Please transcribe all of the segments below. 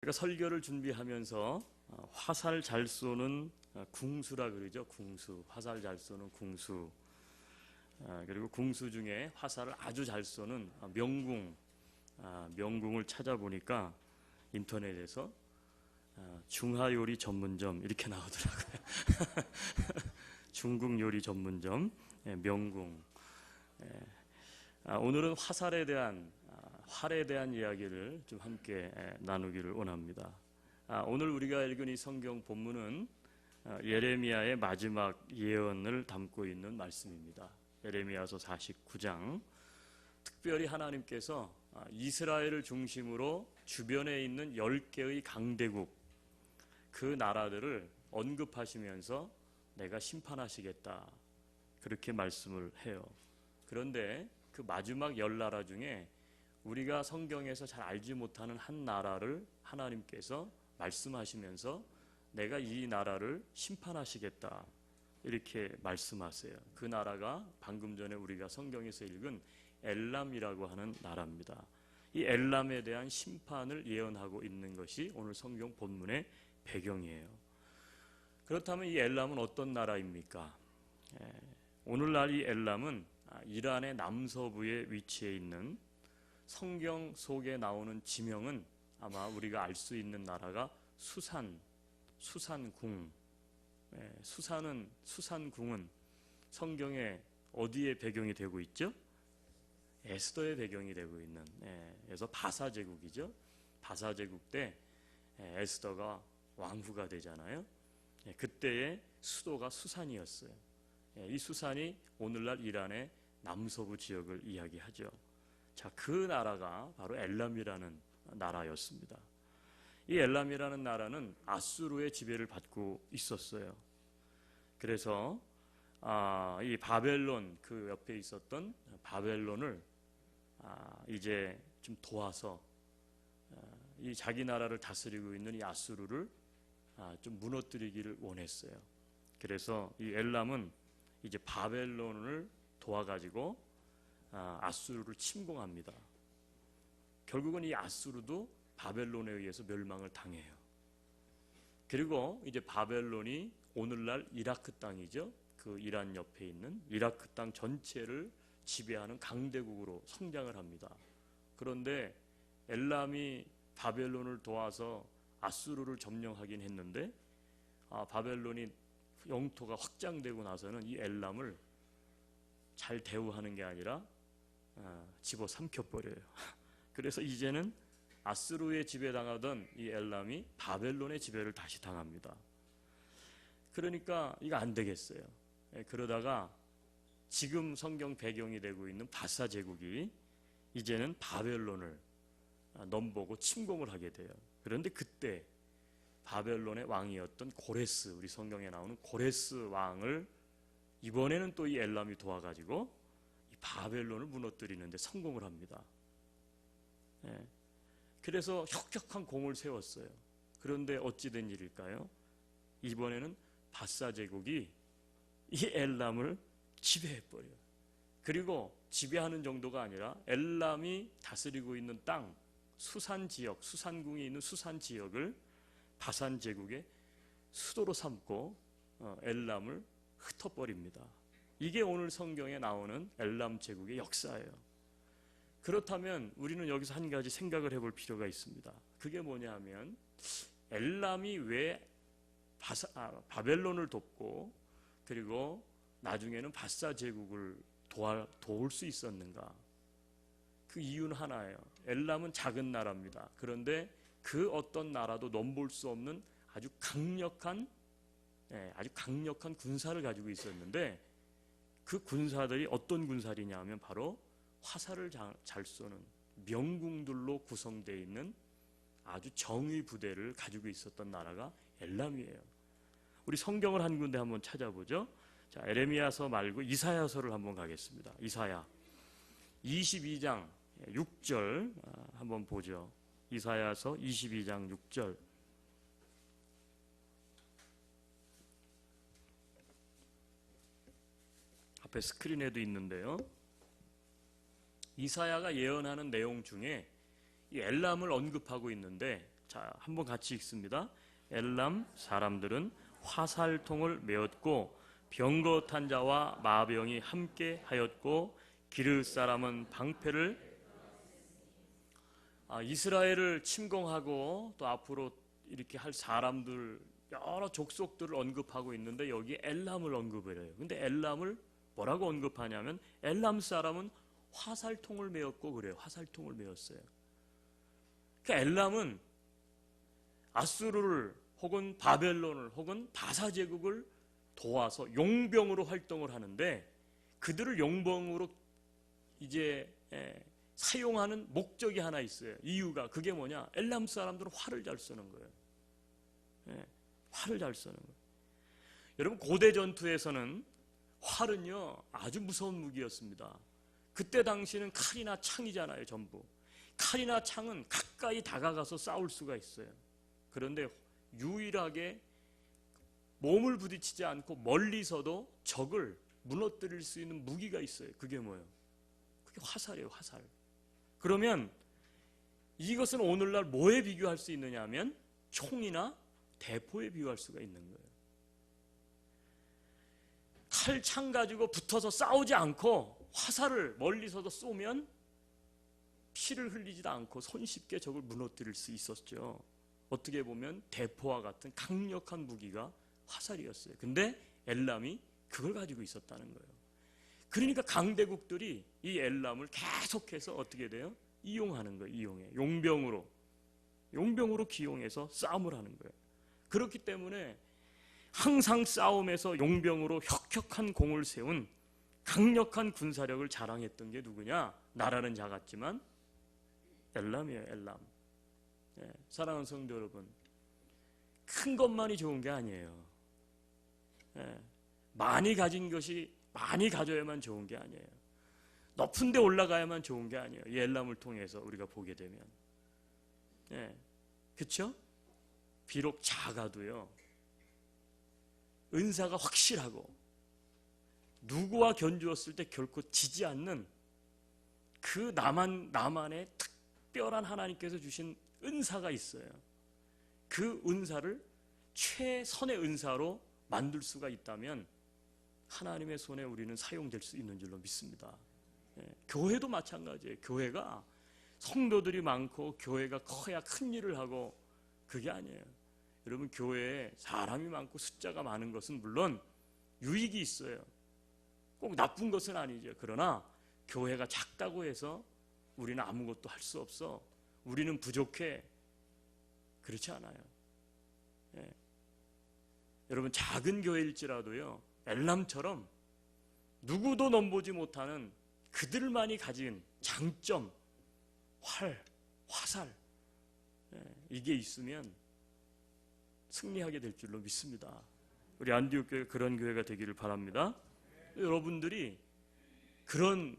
제가 설교를 준비하면서 화살 잘 쏘는 궁수라 그러죠. 궁수. 화살 잘 쏘는 궁수. 그리고 궁수 중에 화살을 아주 잘 쏘는 명궁. 명궁을 찾아보니까 인터넷에서 중화요리 전문점 이렇게 나오더라고요. 중국 요리 전문점 명궁. 오늘은 화살에 대한 활에 대한 이야기를 좀 함께 나누기를 원합니다. 오늘 우리가 읽은 이 성경 본문은 예레미야의 마지막 예언을 담고 있는 말씀입니다. 예레미야서 49장. 특별히 하나님께서 이스라엘을 중심으로 주변에 있는 10개의 강대국, 그 나라들을 언급하시면서 내가 심판하시겠다, 그렇게 말씀을 해요. 그런데 그 마지막 10나라 중에 우리가 성경에서 잘 알지 못하는 한 나라를 하나님께서 말씀하시면서 내가 이 나라를 심판하시겠다, 이렇게 말씀하세요. 그 나라가 방금 전에 우리가 성경에서 읽은 엘람이라고 하는 나라입니다. 이 엘람에 대한 심판을 예언하고 있는 것이 오늘 성경 본문의 배경이에요. 그렇다면 이 엘람은 어떤 나라입니까? 오늘날 이 엘람은 이란의 남서부에 위치해 있는, 성경 속에 나오는 지명은 아마 우리가 알 수 있는 나라가 수산궁. 수산궁은 성경에 어디에 배경이 되고 있죠? 에스더의 배경이 되고 있는, 그래서 바사 제국이죠. 바사 제국 때 에스더가 왕후가 되잖아요. 그때의 수도가 수산이었어요. 이 수산이 오늘날 이란의 남서부 지역을 이야기하죠. 자, 그 나라가 바로 엘람이라는 나라였습니다. 이 엘람이라는 나라는 아수르의 지배를 받고 있었어요. 그래서 이 바벨론, 그 옆에 있었던 바벨론을 이제 좀 도와서 이 자기 나라를 다스리고 있는 이 아수르를 좀 무너뜨리기를 원했어요. 그래서 이 엘람은 이제 바벨론을 도와가지고 아수르를 침공합니다. 결국은 이 아수르도 바벨론에 의해서 멸망을 당해요. 그리고 이제 바벨론이 오늘날 이라크 땅이죠. 그 이란 옆에 있는 이라크 땅 전체를 지배하는 강대국으로 성장을 합니다. 그런데 엘람이 바벨론을 도와서 아수르를 점령하긴 했는데 바벨론이 영토가 확장되고 나서는 이 엘람을 잘 대우하는 게 아니라 집어삼켜버려요. 그래서 이제는 아수르의 지배당하던 이 엘람이 바벨론의 지배를 다시 당합니다. 그러니까 이거 안 되겠어요. 그러다가 지금 성경 배경이 되고 있는 바사 제국이 이제는 바벨론을 넘보고 침공을 하게 돼요. 그런데 그때 바벨론의 왕이었던 고레스, 우리 성경에 나오는 고레스 왕을 이번에는 또 이 엘람이 도와가지고 이 바벨론을 무너뜨리는데 성공을 합니다. 그래서 혁혁한 공을 세웠어요. 그런데 어찌 된 일일까요? 이번에는 바사 제국이 이 엘람을 지배해버려요. 그리고 지배하는 정도가 아니라 엘람이 다스리고 있는 땅, 수산 지역, 수산궁이 있는 수산 지역을 바산 제국의 수도로 삼고 엘람을 흩어버립니다. 이게 오늘 성경에 나오는 엘람 제국의 역사예요. 그렇다면 우리는 여기서 한 가지 생각을 해볼 필요가 있습니다. 그게 뭐냐 하면 엘람이 왜 바벨론을 돕고 그리고 나중에는 바사 제국을 도울 수 있었는가? 그 이유는 하나예요. 엘람은 작은 나라입니다. 그런데 그 어떤 나라도 넘볼 수 없는 아주 강력한 군사를 가지고 있었는데, 그 군사들이 어떤 군사리냐 하면 바로 화살을 잘 쏘는 명궁들로 구성되어 있는 아주 정의 부대를 가지고 있었던 나라가 엘람이에요. 우리 성경을 한 군데 한번 찾아보죠. 자, 에레미야서 말고 이사야서를 한번 가겠습니다. 이사야 22장 6절 한번 보죠. 이사야서 22장 6절. 앞에 스크린에도 있는데요. 이사야가 예언하는 내용 중에 이 엘람을 언급하고 있는데 자, 한번 같이 읽습니다. 엘람 사람들은 화살통을 메었고 병거탄 자와 마병이 함께 하였고 기르 사람은 방패를 이스라엘을 침공하고 또 앞으로 이렇게 할 사람들 여러 족속들을 언급하고 있는데 여기 엘람을 언급을 해요. 근데 엘람을 뭐라고 언급하냐면 엘람 사람은 화살통을 메었고 그래요. 화살통을 메었어요. 그러니까 엘람은 아수르를 혹은 바벨론을 혹은 바사 제국을 도와서 용병으로 활동을 하는데 그들을 용병으로 이제 사용하는 목적이 하나 있어요. 이유가 그게 뭐냐? 엘람 사람들은 활을 잘 쓰는 거예요. 활을 잘 쓰는 거예요. 여러분 고대 전투에서는 활은요 아주 무서운 무기였습니다. 그때 당시는 칼이나 창이잖아요. 전부 칼이나 창은 가까이 다가가서 싸울 수가 있어요. 그런데 유일하게 몸을 부딪히지 않고 멀리서도 적을 무너뜨릴 수 있는 무기가 있어요. 그게 뭐예요? 그게 화살이에요. 화살. 그러면 이것은 오늘날 뭐에 비교할 수 있느냐 하면 총이나 대포에 비유할 수가 있는 거예요. 칼, 창 가지고 붙어서 싸우지 않고 화살을 멀리서도 쏘면 피를 흘리지도 않고 손쉽게 적을 무너뜨릴 수 있었죠. 어떻게 보면 대포와 같은 강력한 무기가 화살이었어요. 근데 엘람이 그걸 가지고 있었다는 거예요. 그러니까 강대국들이 이 엘람을 계속해서 어떻게 돼요? 이용하는 거예요. 이용해. 용병으로 기용해서 싸움을 하는 거예요. 그렇기 때문에 항상 싸움에서 용병으로 혁혁한 공을 세운 강력한 군사력을 자랑했던 게 누구냐? 나라는 작았지만 엘람이에요. 엘람. 사랑하는 성도 여러분, 큰 것만이 좋은 게 아니에요. 많이 가진 것이 많이 가져야만 좋은 게 아니에요. 높은 데 올라가야만 좋은 게 아니에요. 이 엘람을 통해서 우리가 보게 되면. 그렇죠? 비록 작아도요. 은사가 확실하고 누구와 견주었을 때 결코 지지 않는 그 나만의 특별한 하나님께서 주신 은사가 있어요. 그 은사를 최선의 은사로 만들 수가 있다면 하나님의 손에 우리는 사용될 수 있는 줄로 믿습니다. 교회도 마찬가지예요. 교회가 성도들이 많고 교회가 커야 큰 일을 하고 그게 아니에요. 여러분 교회에 사람이 많고 숫자가 많은 것은 물론 유익이 있어요. 꼭 나쁜 것은 아니죠. 그러나 교회가 작다고 해서 우리는 아무것도 할 수 없어. 우리는 부족해. 그렇지 않아요. 여러분 작은 교회일지라도요. 엘람처럼 누구도 넘보지 못하는 그들만이 가진 장점, 화살 이게 있으면 승리하게 될 줄로 믿습니다. 우리 안디옥 교회 그런 교회가 되기를 바랍니다. 여러분들이 그런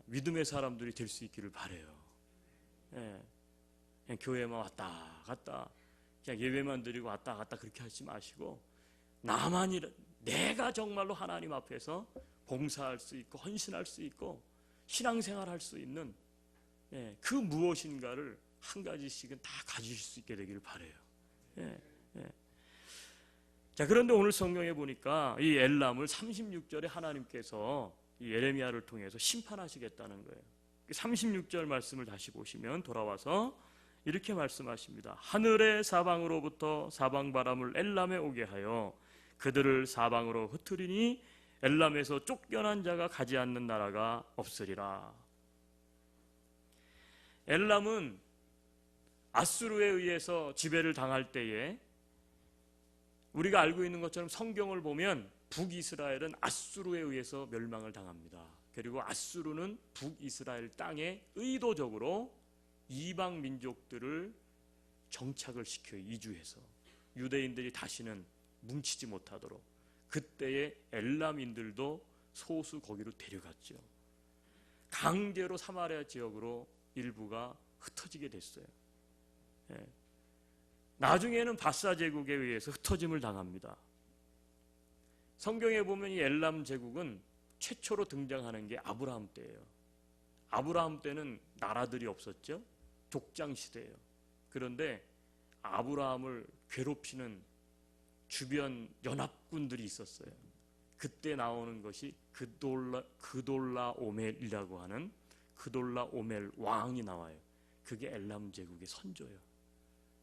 믿음의 사람들이 될 수 있기를 바라요. 그냥 교회만 왔다 갔다 그냥 예배만 드리고 왔다 갔다 그렇게 하지 마시고 내가 정말로 하나님 앞에서 봉사할 수 있고 헌신할 수 있고 신앙생활할 수 있는 그 무엇인가를 한 가지씩은 다 가지실 수 있게 되기를 바라요. 자, 그런데 오늘 성경에 보니까 이 엘람을 36절에 하나님께서 이 예레미야를 통해서 심판하시겠다는 거예요. 36절 말씀을 다시 보시면 돌아와서 이렇게 말씀하십니다. 하늘의 사방으로부터 사방바람을 엘람에 오게 하여 그들을 사방으로 흩으리니 엘람에서 쫓겨난 자가 가지 않는 나라가 없으리라. 엘람은 아수르에 의해서 지배를 당할 때에 우리가 알고 있는 것처럼 성경을 보면 북이스라엘은 아수르에 의해서 멸망을 당합니다. 그리고 아수르는 북이스라엘 땅에 의도적으로 이방 민족들을 정착을 시켜요. 이주해서 유대인들이 다시는 뭉치지 못하도록. 그때의 엘람인들도 소수 거기로 데려갔죠. 강제로 사마리아 지역으로 일부가 흩어지게 됐어요. 나중에는 바사 제국에 의해서 흩어짐을 당합니다. 성경에 보면 이 엘람 제국은 최초로 등장하는 게 아브라함 때예요. 아브라함 때는 나라들이 없었죠. 족장 시대예요. 그런데 아브라함을 괴롭히는 주변 연합군들이 있었어요. 그때 나오는 것이 그돌라오멜이라고 하는 그돌라오멜 왕이 나와요. 그게 엘람 제국의 선조예요.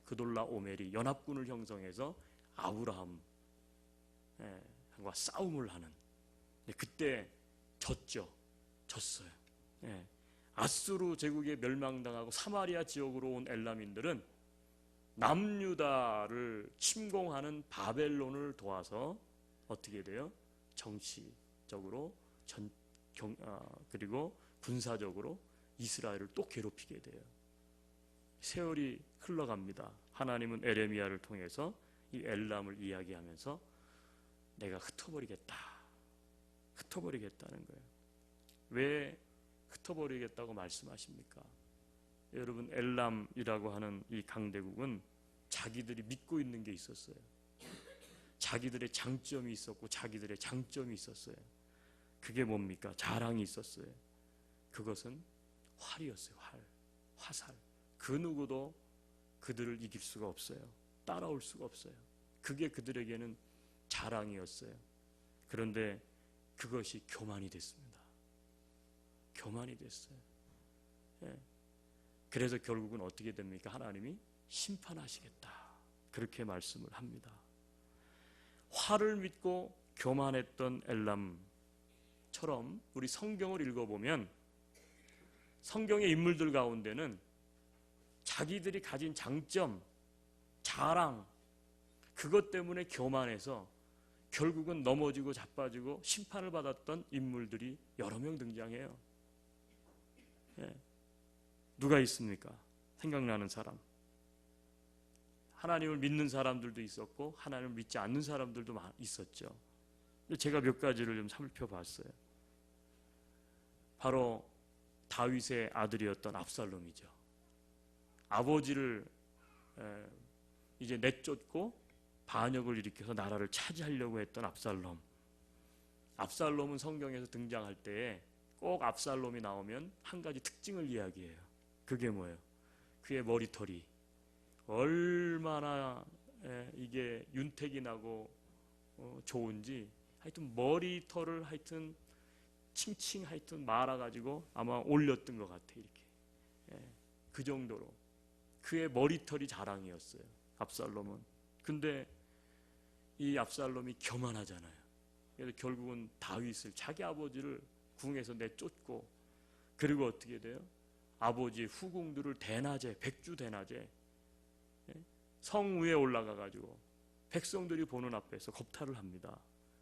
그돌라오멜이 연합군을 형성해서 아브라함과 싸움을 하는. 그때 졌어요. 아수르 제국에 멸망당하고 사마리아 지역으로 온 엘람인들은 남유다를 침공하는 바벨론을 도와서 어떻게 돼요? 정치적으로 그리고 군사적으로 이스라엘을 또 괴롭히게 돼요. 세월이 흘러갑니다. 하나님은 에레미야를 통해서 이 엘람을 이야기하면서 내가 흩어버리겠다는 거예요. 왜 흩어버리겠다고 말씀하십니까? 여러분, 엘람이라고 하는 이 강대국은 자기들이 믿고 있는 게 있었어요. 자기들의 장점이 있었고 자기들의 장점이 있었어요. 그게 뭡니까? 자랑이 있었어요. 그것은 활이었어요. 화살. 그 누구도 그들을 이길 수가 없어요. 따라올 수가 없어요. 그게 그들에게는 자랑이었어요. 그런데 그것이 교만이 됐습니다. 교만이 됐어요. 그래서 결국은 어떻게 됩니까? 하나님이 심판하시겠다. 그렇게 말씀을 합니다. 화를 믿고 교만했던 엘람처럼 우리 성경을 읽어보면 성경의 인물들 가운데는 자기들이 가진 장점, 자랑, 그것 때문에 교만해서 결국은 넘어지고 자빠지고 심판을 받았던 인물들이 여러 명 등장해요. 누가 있습니까? 생각나는 사람. 하나님을 믿는 사람들도 있었고 하나님을 믿지 않는 사람들도 있었죠. 제가 몇 가지를 좀 살펴봤어요. 바로 다윗의 아들이었던 압살롬이죠. 아버지를 이제 내쫓고 반역을 일으켜서 나라를 차지하려고 했던 압살롬. 압살롬은 성경에서 등장할 때에 꼭 압살롬이 나오면 한 가지 특징을 이야기해요. 그게 뭐예요? 그의 머리털이 얼마나 이게 윤택이 나고 좋은지, 하여튼 머리털을 하여튼 칭칭 하여튼 말아가지고 아마 올렸던 것 같아. 이렇게 그 정도로 그의 머리털이 자랑이었어요, 압살롬은. 근데 이 압살롬이 교만하잖아요. 그래서 결국은 다윗을, 자기 아버지를 궁에서 내쫓고, 그리고 어떻게 돼요? 아버지의 후궁들을 대낮에, 백주 대낮에 성 위에 올라가 가지고 백성들이 보는 앞에서 겁탈을 합니다.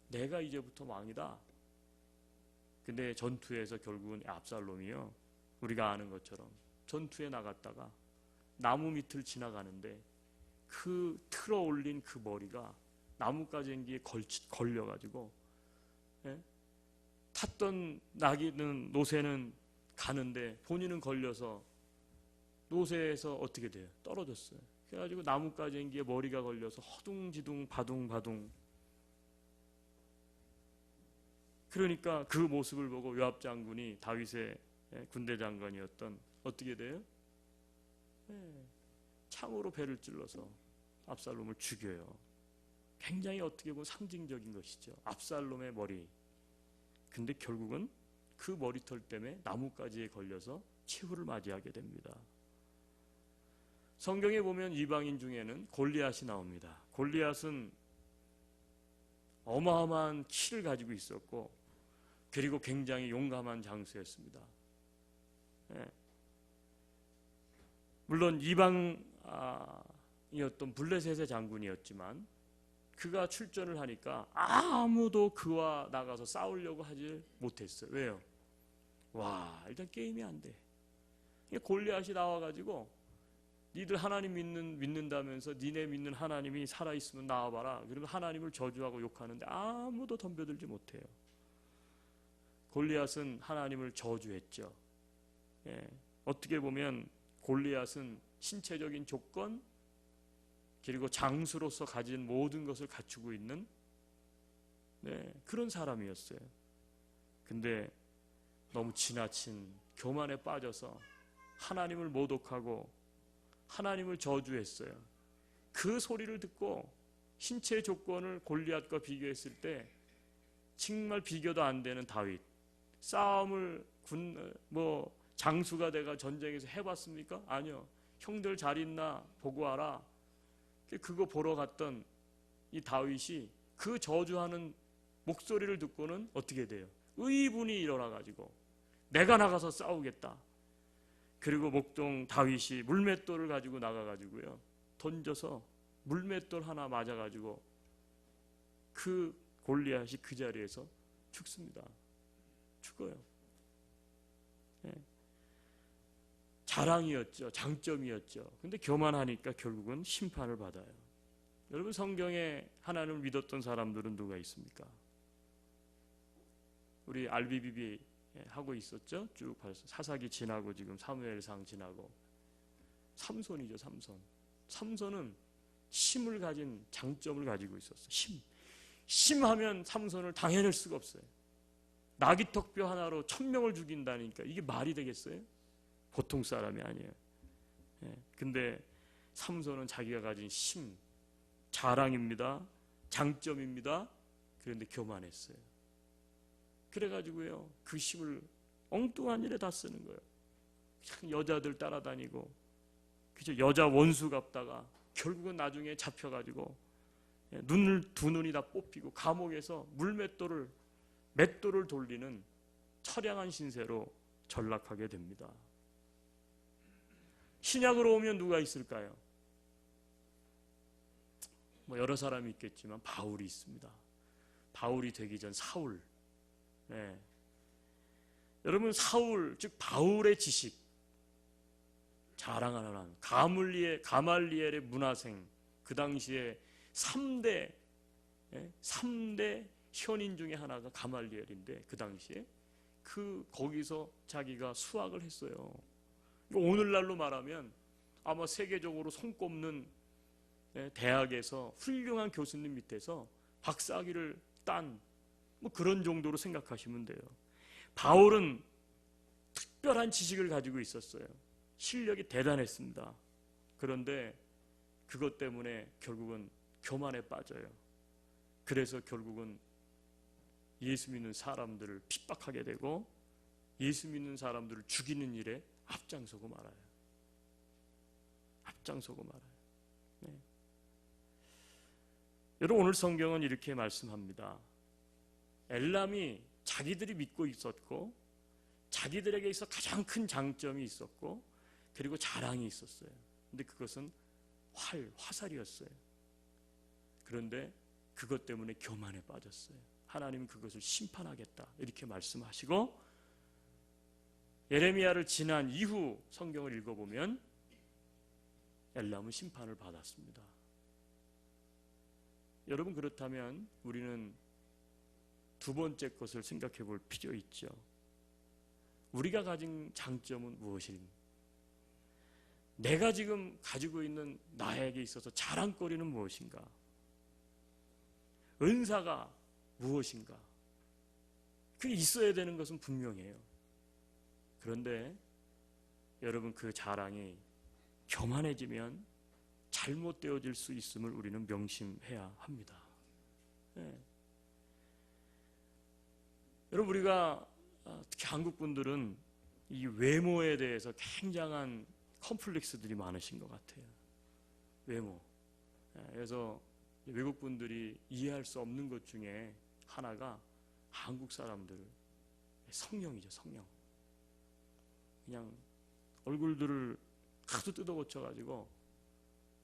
내가 이제부터 왕이다. 근데 전투에서 결국은 압살롬이요, 우리가 아는 것처럼 전투에 나갔다가 나무 밑을 지나가는데 그 틀어 올린 그 머리가 나뭇가지에 걸려가지고 탔던 나귀는, 노새는 가는데 본인은 걸려서 노새에서 어떻게 돼요? 떨어졌어요. 그래가지고 나뭇가지에 머리가 걸려서 허둥지둥 바둥바둥. 그러니까 그 모습을 보고 요압 장군이, 다윗의 군대 장관이었던, 어떻게 돼요? 창으로 배를 찔러서 압살롬을 죽여요. 굉장히 어떻게 보면 상징적인 것이죠. 압살롬의 머리. 근데 결국은 그 머리털 때문에 나뭇가지에 걸려서 최후를 맞이하게 됩니다. 성경에 보면 이방인 중에는 골리앗이 나옵니다. 골리앗은 어마어마한 키를 가지고 있었고, 그리고 굉장히 용감한 장수였습니다. 물론 이방이었던 블레셋의 장군이었지만 그가 출전을 하니까 아무도 그와 나가서 싸우려고 하지 못했어요. 왜요? 일단 게임이 안 돼. 골리앗이 나와가지고 니들 하나님 믿는다면서 니네 믿는 하나님이 살아있으면 나와봐라. 그러면 하나님을 저주하고 욕하는데 아무도 덤벼들지 못해요. 골리앗은 하나님을 저주했죠. 어떻게 보면 골리앗은 신체적인 조건, 그리고 장수로서 가진 모든 것을 갖추고 있는 그런 사람이었어요. 근데 너무 지나친 교만에 빠져서 하나님을 모독하고 하나님을 저주했어요. 그 소리를 듣고 신체 조건을 골리앗과 비교했을 때 정말 비교도 안 되는 다윗, 싸움을 장수가 돼가 전쟁에서 해봤습니까? 아니요. 형들 잘 있나 보고 와라. 그거 보러 갔던 이 다윗이 그 저주하는 목소리를 듣고는 어떻게 돼요? 의분이 일어나가지고 내가 나가서 싸우겠다. 그리고 목동 다윗이 물맷돌을 가지고 나가가지고요, 던져서 물맷돌 하나 맞아가지고 그 골리앗이 그 자리에서 죽습니다. 죽어요. 네. 자랑이었죠. 장점이었죠. 근데 교만하니까 결국은 심판을 받아요. 여러분, 성경에 하나님을 믿었던 사람들은 누가 있습니까? 우리 RBBB 하고 있었죠. 쭉 사사기 지나고 지금 사무엘상 지나고 삼손이죠. 삼손은 심을 가진 장점을 가지고 있었어요. 심하면 삼손을 당해낼 수가 없어요. 나귀턱뼈 하나로 1000명을 죽인다니까 이게 말이 되겠어요? 보통 사람이 아니에요. 근데 삼손은 자기가 가진 심, 자랑입니다. 장점입니다. 그런데 교만했어요. 그래가지고요, 그 심을 엉뚱한 일에 다 쓰는 거예요. 그냥 여자들 따라다니고, 그죠? 여자 원수 갚다가 결국은 나중에 잡혀가지고 두 눈이 다 뽑히고 감옥에서 맷돌을 돌리는 처량한 신세로 전락하게 됩니다. 신약으로 오면 누가 있을까요? 여러 사람이 있겠지만 바울이 있습니다. 바울이 되기 전 사울. 네. 여러분, 사울, 즉 바울의 지식, 자랑하는 가말리엘의 문화생, 그 당시에 3대 현인 중에 하나가 가말리엘인데, 그 당시에 거기서 자기가 수학을 했어요. 오늘날로 말하면 아마 세계적으로 손꼽는 대학에서 훌륭한 교수님 밑에서 박사학위를 딴 그런 정도로 생각하시면 돼요. 바울은 특별한 지식을 가지고 있었어요. 실력이 대단했습니다. 그런데 그것 때문에 결국은 교만에 빠져요. 그래서 결국은 예수 믿는 사람들을 핍박하게 되고 예수 믿는 사람들을 죽이는 일에 앞장서고 말아요. 네. 여러분, 오늘 성경은 이렇게 말씀합니다. 엘람이 자기들이 믿고 있었고 자기들에게 있어 가장 큰 장점이 있었고 그리고 자랑이 있었어요. 근데 그것은 화살이었어요. 그런데 그것 때문에 교만에 빠졌어요. 하나님은 그것을 심판하겠다 이렇게 말씀하시고, 예레미야를 지난 이후 성경을 읽어보면 엘람은 심판을 받았습니다. 여러분, 그렇다면 우리는 두 번째 것을 생각해 볼 필요 있죠. 우리가 가진 장점은 무엇인가? 내가 지금 가지고 있는 나에게 있어서 자랑거리는 무엇인가? 은사가 무엇인가? 그게 있어야 되는 것은 분명해요. 그런데 여러분, 그 자랑이 교만해지면 잘못되어질 수 있음을 우리는 명심해야 합니다. 네. 여러분, 우리가 특히 한국 분들은 이 외모에 대해서 굉장한 컴플렉스들이 많으신 것 같아요. 외모. 그래서 외국 분들이 이해할 수 없는 것 중에 하나가 한국 사람들 성형이죠. 성형. 그냥 얼굴들을 하도 뜯어 고쳐가지고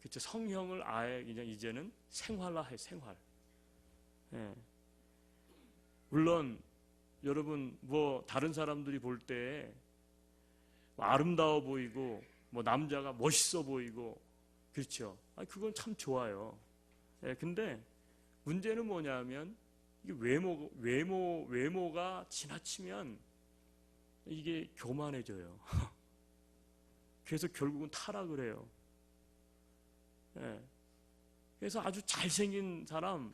그쵸, 성형을 아예 그냥 이제는 생활화해. 생활. 예. 물론 여러분, 다른 사람들이 볼 때 아름다워 보이고 남자가 멋있어 보이고 그렇죠. 그건 참 좋아요. 예, 근데 문제는 뭐냐면 이게 외모가 지나치면 이게 교만해져요. 그래서 결국은 타락을 해요. 예. 그래서 아주 잘생긴 사람,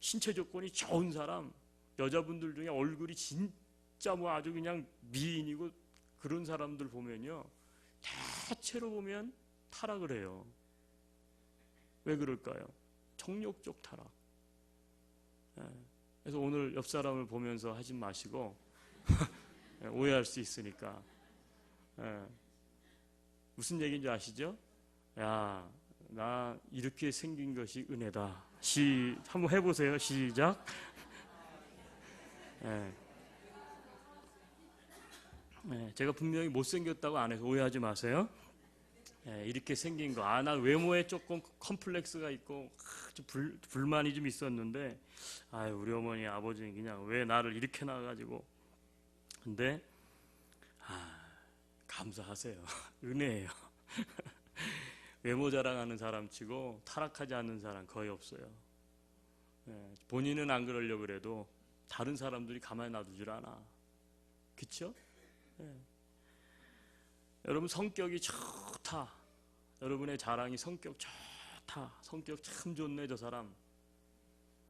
신체 조건이 좋은 사람, 여자분들 중에 얼굴이 진짜 아주 그냥 미인이고 그런 사람들 보면요, 대체로 보면 타락을 해요. 왜 그럴까요? 정욕적 타락. 예. 그래서 오늘 옆 사람을 보면서 하지 마시고 오해할 수 있으니까. 예. 무슨 얘기인지 아시죠? 야, 나 이렇게 생긴 것이 은혜다. 한번 해보세요. 시작. 예. 예. 제가 분명히 못생겼다고 안 해서 오해하지 마세요. 예. 이렇게 생긴 거. 나 외모에 조금 컴플렉스가 있고 좀 불만이 좀 있었는데, 우리 어머니 아버지는 그냥 왜 나를 이렇게 낳아가지고. 근데 감사하세요. 은혜예요. 외모 자랑하는 사람 치고 타락하지 않는 사람 거의 없어요. 예, 본인은 안 그러려고 그래도 다른 사람들이 가만히 놔두질 않아. 그쵸? 예. 여러분 성격이 좋다. 여러분의 자랑이 성격 좋다. 성격 참 좋네 저 사람.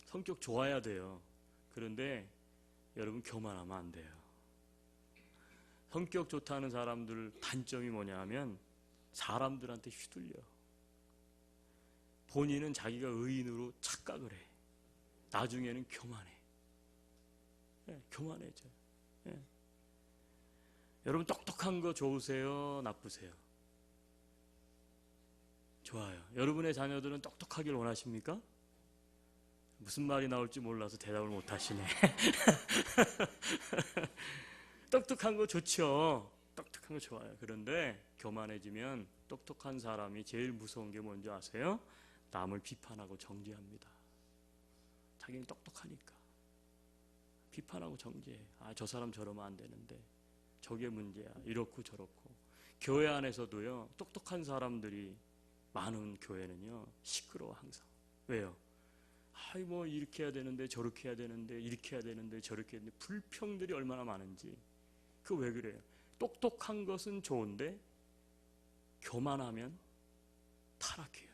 성격 좋아야 돼요. 그런데 여러분 교만하면 안 돼요. 성격 좋다는 사람들 단점이 뭐냐 하면 사람들한테 휘둘려. 본인은 자기가 의인으로 착각을 해. 나중에는 교만해. 예, 교만해져. 예. 여러분 똑똑한 거 좋으세요? 나쁘세요? 좋아요. 여러분의 자녀들은 똑똑하길 원하십니까? 무슨 말이 나올지 몰라서 대답을 못 하시네. 똑똑한 거 좋죠. 똑똑한 거 좋아요. 그런데 교만해지면 똑똑한 사람이 제일 무서운 게 뭔지 아세요? 남을 비판하고 정죄합니다. 자기는 똑똑하니까. 비판하고 정죄해. 저 사람 저러면 안 되는데. 저게 문제야. 이렇고 저렇고. 교회 안에서도요. 똑똑한 사람들이 많은 교회는요. 시끄러워 항상. 왜요? 뭐 이렇게 해야 되는데 저렇게 해야 되는데 이렇게 해야 되는데 저렇게 해야 되는데 불평들이 얼마나 많은지. 그 왜 그래요? 똑똑한 것은 좋은데 교만하면 타락해요.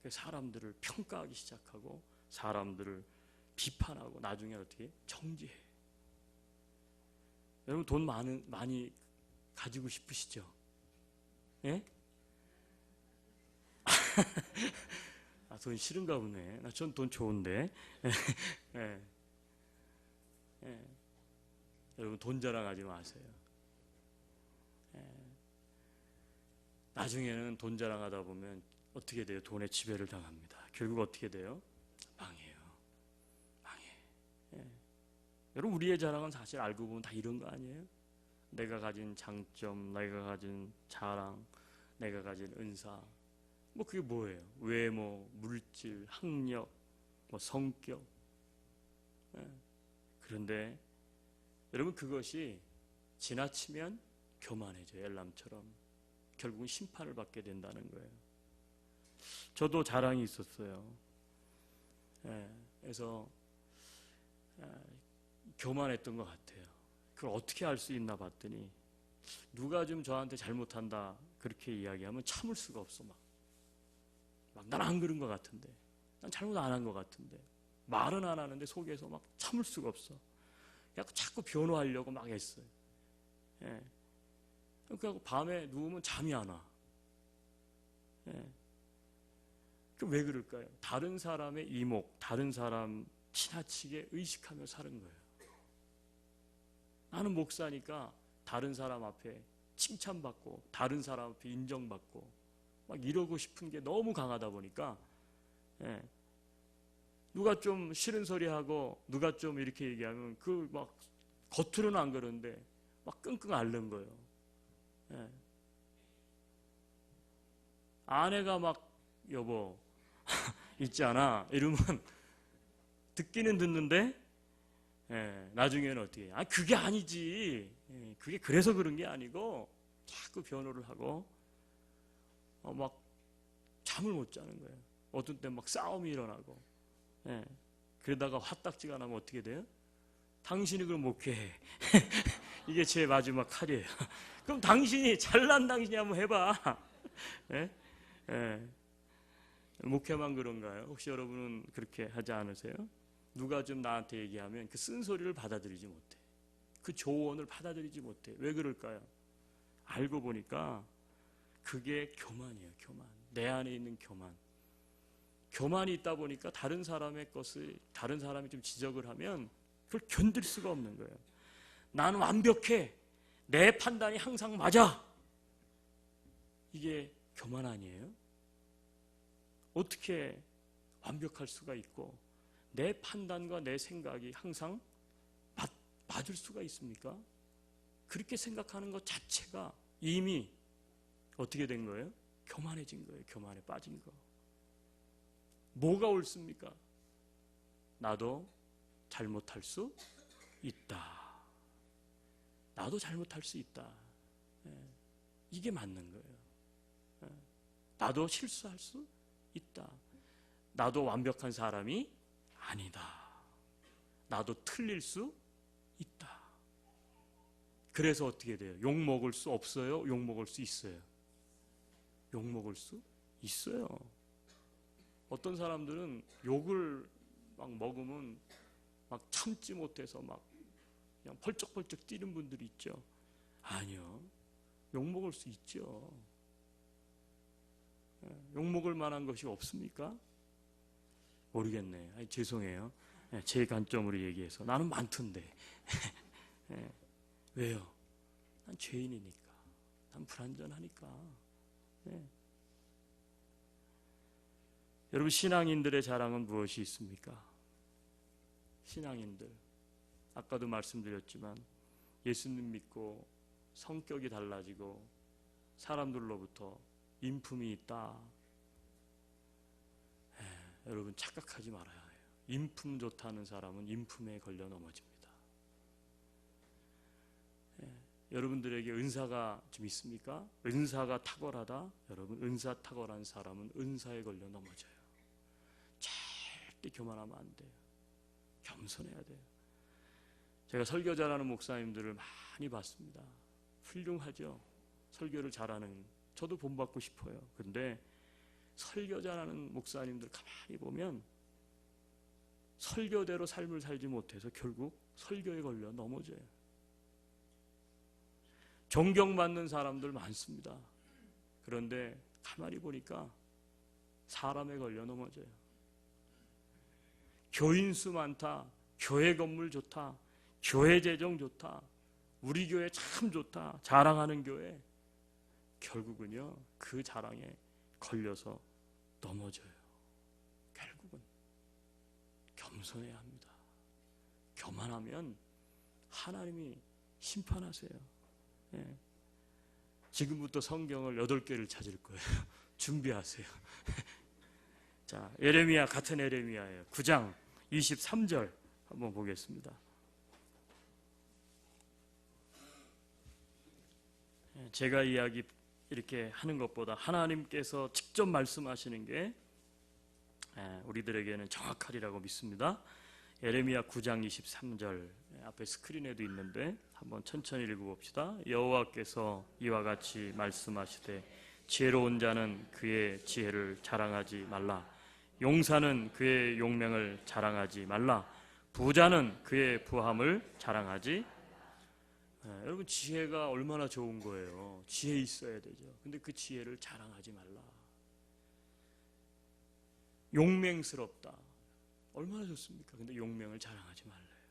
사람들을 평가하기 시작하고 사람들을 비판하고 나중에 어떻게 정죄해. 여러분 돈 많이 가지고 싶으시죠? 예? 돈 싫은가 보네. 전 돈 좋은데. 예. 예. 여러분 돈 자랑하지 마세요. 예. 나중에는 돈 자랑하다 보면 어떻게 돼요? 돈에 지배를 당합니다. 결국 어떻게 돼요? 망해요. 망해. 예. 여러분 우리의 자랑은 사실 알고 보면 다 이런 거 아니에요? 내가 가진 장점, 내가 가진 자랑, 내가 가진 은사. 뭐 그게 뭐예요? 외모, 물질, 학력, 뭐 성격. 예. 그런데 여러분 그것이 지나치면 교만해져요. 엘람처럼. 결국은 심판을 받게 된다는 거예요. 저도 자랑이 있었어요. 예. 그래서 교만했던 것 같아요. 그걸 어떻게 알 수 있나 봤더니 누가 좀 저한테 잘못한다 그렇게 이야기하면 참을 수가 없어. 막 난 안 그런 것 같은데, 난 잘못 안 한 것 같은데, 말은 안 하는데 속에서 막 참을 수가 없어. 자꾸 변호하려고 막 했어요. 예. 그러니까 밤에 누우면 잠이 안 와. 예. 왜 그럴까요? 다른 사람의 이목, 다른 사람 지나치게 의식하며 사는 거예요. 나는 목사니까 다른 사람 앞에 칭찬받고 다른 사람 앞에 인정받고 막 이러고 싶은 게 너무 강하다 보니까 예. 누가 좀 싫은 소리 하고 누가 좀 이렇게 얘기하면 그 막 겉으로는 안 그러는데 막 끙끙 앓는 거예요. 예. 아내가 막 여보 있잖아 이러면 듣기는 듣는데 나중에는 어떻게 해? 그게 아니지. 그게 그래서 그런 게 아니고 자꾸 변호를 하고 막 잠을 못 자는 거예요. 어떤 때 막 싸움이 일어나고. 그러다가 화딱지가 나면 어떻게 돼요? 당신이 그럼 목회해. 이게 제 마지막 칼이에요. 그럼 당신이 잘난 당신이 한번 해봐. 목회만 그런가요? 혹시 여러분은 그렇게 하지 않으세요? 누가 좀 나한테 얘기하면 그 쓴소리를 받아들이지 못해. 그 조언을 받아들이지 못해. 왜 그럴까요? 알고 보니까 그게 교만이에요. 교만. 내 안에 있는 교만. 교만이 있다 보니까 다른 사람의 것을 다른 사람이 좀 지적을 하면 그걸 견딜 수가 없는 거예요. 나는 완벽해. 내 판단이 항상 맞아. 이게 교만 아니에요? 어떻게 완벽할 수가 있고 내 판단과 내 생각이 항상 맞을 수가 있습니까? 그렇게 생각하는 것 자체가 이미 어떻게 된 거예요? 교만해진 거예요. 교만에 빠진 거. 뭐가 옳습니까? 나도 잘못할 수 있다. 나도 잘못할 수 있다. 이게 맞는 거예요. 나도 실수할 수 있다. 나도 완벽한 사람이 아니다. 나도 틀릴 수 있다. 그래서 어떻게 돼요? 욕 먹을 수 없어요? 욕 먹을 수 있어요? 욕 먹을 수 있어요. 어떤 사람들은 욕을 막 먹으면 막 참지 못해서 막 그냥 펄쩍펄쩍 뛰는 분들이 있죠. 아니요. 욕 먹을 수 있죠. 욕 먹을 만한 것이 없습니까? 모르겠네. 아니, 죄송해요. 제 관점으로 얘기해서 나는 많던데. 왜요? 난 죄인이니까. 난 불완전하니까. 여러분, 신앙인들의 자랑은 무엇이 있습니까? 신앙인들, 아까도 말씀드렸지만 예수님 믿고 성격이 달라지고 사람들로부터 인품이 있다. 여러분, 착각하지 말아야 해요. 인품 좋다는 사람은 인품에 걸려 넘어집니다. 여러분들에게 은사가 좀 있습니까? 은사가 탁월하다? 여러분, 은사 탁월한 사람은 은사에 걸려 넘어져요. 절대 교만하면 안 돼요. 겸손해야 돼요. 제가 설교 잘하는 목사님들을 많이 봤습니다. 훌륭하죠. 설교를 잘하는, 저도 본받고 싶어요. 근데 설교 잘하는 목사님들 가만히 보면 설교대로 삶을 살지 못해서 결국 설교에 걸려 넘어져요. 존경받는 사람들 많습니다. 그런데 가만히 보니까 사람에 걸려 넘어져요. 교인 수 많다, 교회 건물 좋다, 교회 재정 좋다, 우리 교회 참 좋다, 자랑하는 교회, 결국은요 그 자랑에 걸려서 넘어져요. 결국은 겸손해야 합니다. 교만하면 하나님이 심판하세요. 지금부터 성경을 8개를 찾을 거예요. 준비하세요. 자, 예레미야, 같은 예레미야예요. 9장 23절 한번 보겠습니다. 제가 이야기 이렇게 하는 것보다 하나님께서 직접 말씀하시는 게 우리들에게는 정확하리라고 믿습니다. 예레미야 9장 23절 앞에 스크린에도 있는데 한번 천천히 읽어봅시다. 여호와께서 이와 같이 말씀하시되 지혜로운 자는 그의 지혜를 자랑하지 말라. 용사는 그의 용맹을 자랑하지 말라. 부자는 그의 부함을 자랑하지. 여러분, 지혜가 얼마나 좋은 거예요. 지혜 있어야 되죠. 근데 그 지혜를 자랑하지 말라. 용맹스럽다. 얼마나 좋습니까? 근데 용맹을 자랑하지 말래요.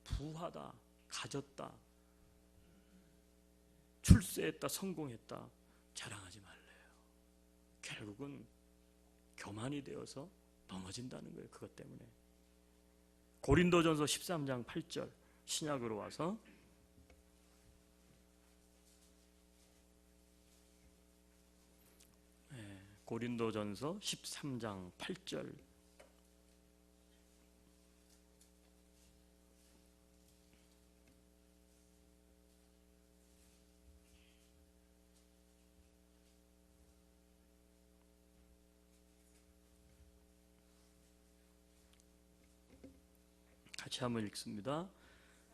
부하다, 가졌다, 출세했다, 성공했다, 자랑하지 말래요. 결국은 교만이 되어서 넘어진다는 거예요. 그것 때문에. 고린도전서 13장 8절 신약으로 와서 고린도전서 13장 8절 같이 한번 읽습니다.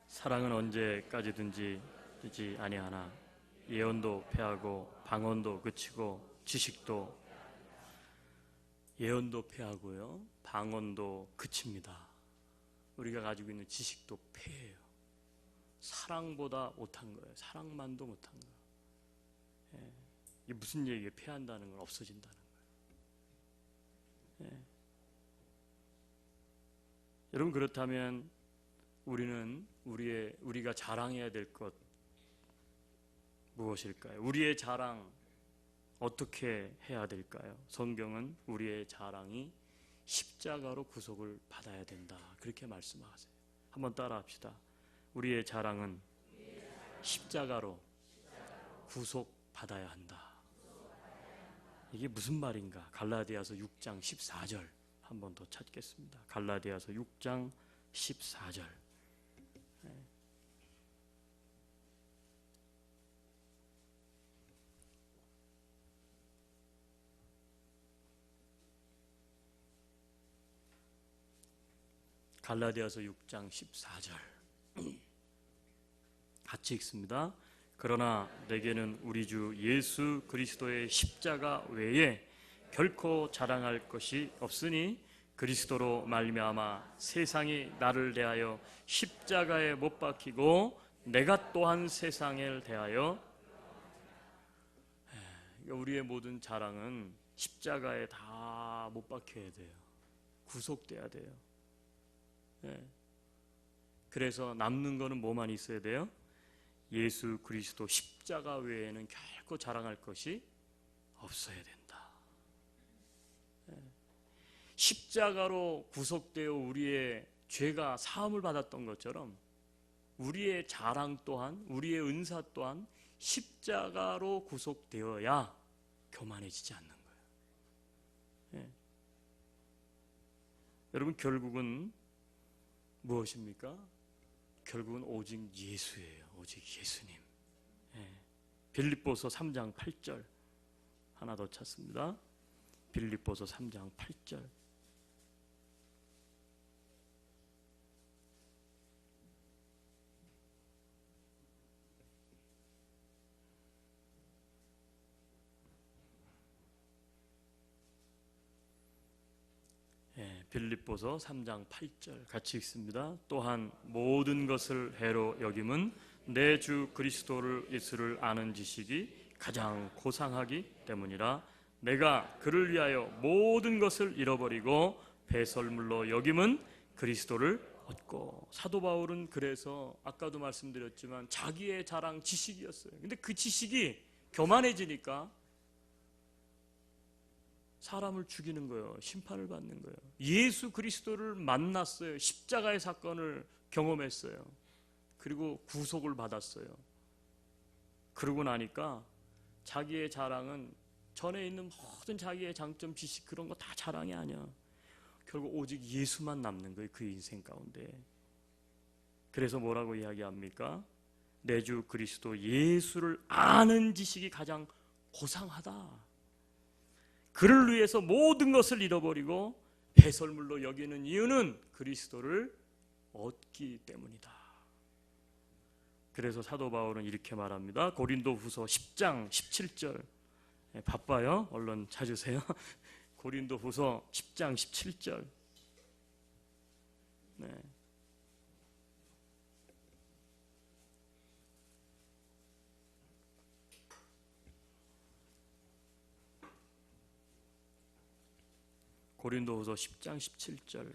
사랑은 언제까지든지 되지 아니하나 예언도 패하고 방언도 그치고 지식도 예언도 패하고요 방언도 그칩니다. 우리가 가지고 있는 지식도 패해요. 사랑보다 못한 거예요. 사랑만도 못한 거예요. 이게 무슨 얘기예요? 패한다는 건 없어진다는 거예요. 여러분, 그렇다면 우리는 우리가 자랑해야 될 것 무엇일까요? 우리의 자랑 어떻게 해야 될까요? 성경은 우리의 자랑이 십자가로 구속을 받아야 된다, 그렇게 말씀하세요. 한번 따라합시다. 우리의 자랑은 십자가로 구속받아야 한다. 이게 무슨 말인가? 갈라디아서 6장 14절 한 번 더 찾겠습니다. 갈라디아서 6장 14절. 갈라디아서 6장 14절 같이 읽습니다. 그러나 내게는 우리 주 예수 그리스도의 십자가 외에 결코 자랑할 것이 없으니 그리스도로 말미암아 세상이 나를 대하여 십자가에 못 박히고 내가 또한 세상을 대하여, 우리의 모든 자랑은 십자가에 다 못 박혀야 돼요. 구속돼야 돼요. 그래서 남는 거는 뭐만 있어야 돼요? 예수 그리스도 십자가 외에는 결코 자랑할 것이 없어야 된다. 십자가로 구속되어 우리의 죄가 사함을 받았던 것처럼 우리의 자랑 또한, 우리의 은사 또한 십자가로 구속되어야 교만해지지 않는 거예요. 여러분, 결국은 무엇입니까? 결국은 오직 예수예요. 오직 예수님. 빌립보서 3장 8절 하나 더 찾습니다. 빌립보서 3장 8절. 빌립보서 3장 8절 같이 읽습니다. 또한 모든 것을 해로 여김은 내 주 그리스도를 예수를 아는 지식이 가장 고상하기 때문이라. 내가 그를 위하여 모든 것을 잃어버리고 배설물로 여김은 그리스도를 얻고. 사도 바울은 그래서 아까도 말씀드렸지만 자기의 자랑 지식이었어요. 근데 그 지식이 교만해지니까 사람을 죽이는 거예요. 심판을 받는 거예요. 예수 그리스도를 만났어요. 십자가의 사건을 경험했어요. 그리고 구속을 받았어요. 그러고 나니까 자기의 자랑은 전에 있는 모든 자기의 장점, 지식 그런 거 다 자랑이 아니야. 결국 오직 예수만 남는 거예요. 그 인생 가운데. 그래서 뭐라고 이야기합니까? 내 주 그리스도 예수를 아는 지식이 가장 고상하다. 그를 위해서 모든 것을 잃어버리고 배설물로 여기는 이유는 그리스도를 얻기 때문이다. 그래서 사도 바울은 이렇게 말합니다. 고린도후서 10장 17절. 바빠요? 얼른 찾으세요. 고린도후서 10장 17절. 고린도후서 10장 17절.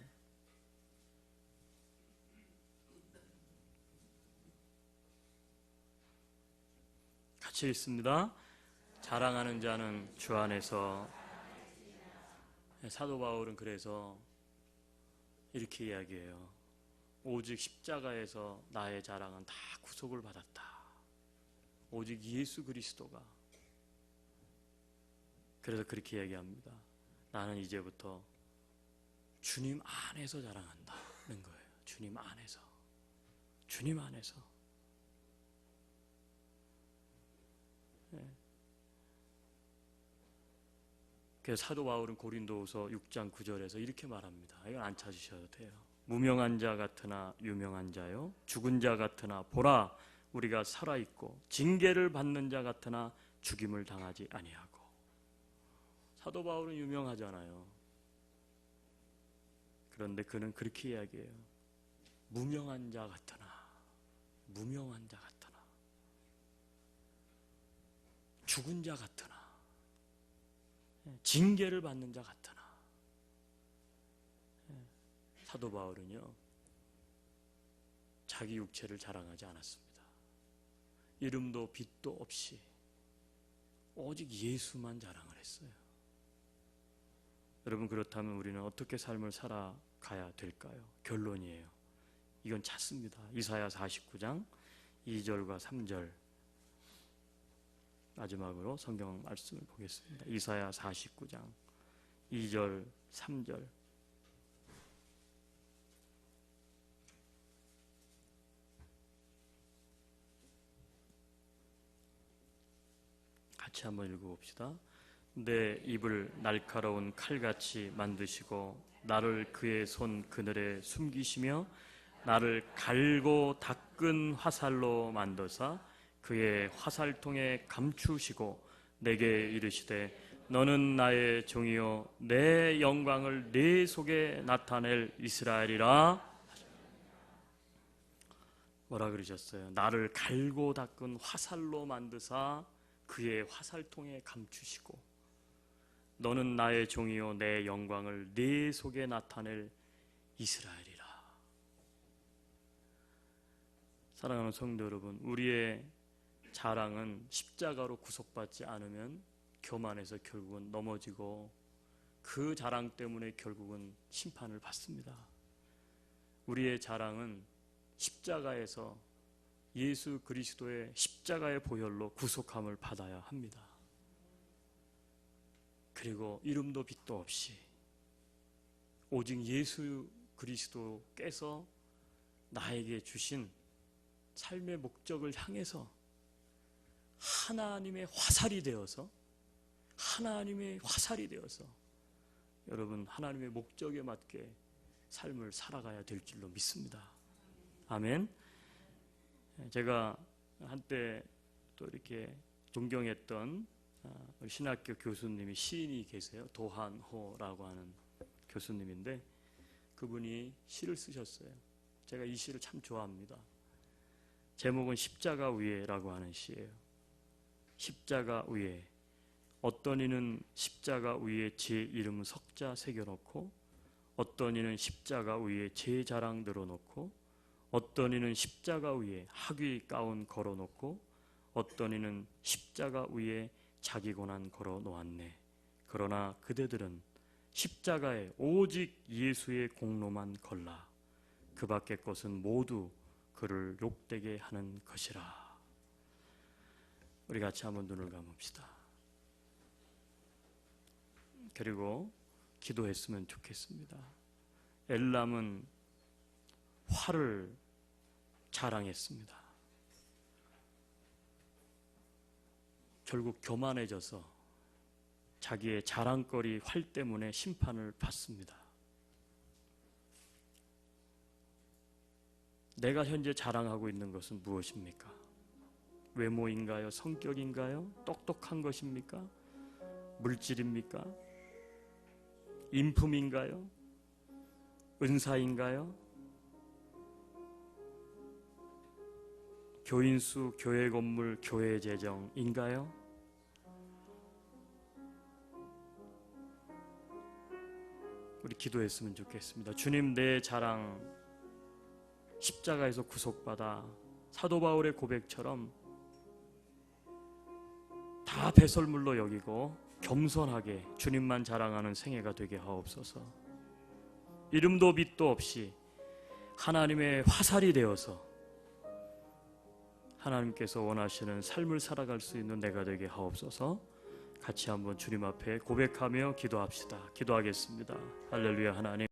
같이 읽습니다. 자랑하는 자는 주 안에서. 사도 바울은 그래서 이렇게 이야기해요. 오직 십자가에서 나의 자랑은 다 구속을 받았다. 오직 예수 그리스도가. 그래서 그렇게 이야기합니다. 나는 이제부터 주님 안에서 자랑한다는 거예요. 주님 안에서. 주님 안에서. 그래서 사도 바울은 고린도후서 6장 9절에서 이렇게 말합니다. 이건 안 찾으셔도 돼요. 무명한 자 같으나 유명한 자요, 죽은 자 같으나 보라 우리가 살아있고, 징계를 받는 자 같으나 죽임을 당하지 아니하고. 사도 바울은 유명하잖아요. 그런데 그는 그렇게 이야기해요. 무명한 자 같으나, 무명한 자 같으나, 죽은 자 같으나, 징계를 받는 자 같으나. 사도 바울은요, 자기 육체를 자랑하지 않았습니다. 이름도 빛도 없이 오직 예수만 자랑을 했어요. 여러분, 그렇다면 우리는 어떻게 삶을 살아가야 될까요? 결론이에요. 이건 찾습니다. 이사야 49장 2절과 3절 마지막으로 성경 말씀을 보겠습니다. 이사야 49장 2절 3절 같이 한번 읽어봅시다. 내 입을 날카로운 칼같이 만드시고 나를 그의 손 그늘에 숨기시며 나를 갈고 닦은 화살로 만드사 그의 화살통에 감추시고 내게 이르시되 너는 나의 종이요 내 영광을 네 속에 나타낼 이스라엘이라. 뭐라 그러셨어요? 나를 갈고 닦은 화살로 만드사 그의 화살통에 감추시고 너는 나의 종이요 내 영광을 네 속에 나타낼 이스라엘이라. 사랑하는 성도 여러분, 우리의 자랑은 십자가로 구속받지 않으면 교만해서 결국은 넘어지고 그 자랑 때문에 결국은 심판을 받습니다. 우리의 자랑은 십자가에서 예수 그리스도의 십자가의 보혈로 구속함을 받아야 합니다. 그리고 이름도 빛도 없이 오직 예수 그리스도께서 나에게 주신 삶의 목적을 향해서 하나님의 화살이 되어서 여러분 하나님의 목적에 맞게 삶을 살아가야 될 줄로 믿습니다. 아멘. 제가 한때 또 이렇게 존경했던 우리 신학교 교수님이 시인이 계세요. 도한호라고 하는 교수님인데 그분이 시를 쓰셨어요. 제가 이 시를 참 좋아합니다. 제목은 십자가 위에라고 하는 시예요. 십자가 위에. 어떤 이는 십자가 위에 제 이름 석자 새겨놓고 어떤 이는 십자가 위에 제 자랑 늘어놓고 어떤 이는 십자가 위에 학위 가운 걸어놓고 어떤 이는 십자가 위에 자기 고난 걸어놓았네. 그러나 그대들은 십자가에 오직 예수의 공로만 걸라. 그 밖의 것은 모두 그를 욕되게 하는 것이라. 우리 같이 한번 눈을 감읍시다. 그리고 기도했으면 좋겠습니다. 엘람은 활을 자랑했습니다. 결국 교만해져서 자기의 자랑거리 활 때문에 심판을 받습니다. 내가 현재 자랑하고 있는 것은 무엇입니까? 외모인가요? 성격인가요? 똑똑한 것입니까? 물질입니까? 인품인가요? 은사인가요? 교인수, 교회 건물, 교회 재정인가요? 우리 기도했으면 좋겠습니다. 주님, 내 자랑 십자가에서 구속받아 사도 바울의 고백처럼 다 배설물로 여기고 겸손하게 주님만 자랑하는 생애가 되게 하옵소서. 이름도 빛도 없이 하나님의 화살이 되어서 하나님께서 원하시는 삶을 살아갈 수 있는 내가 되게 하옵소서. 같이 한번 주님 앞에 고백하며 기도합시다. 기도하겠습니다. 할렐루야. 하나님,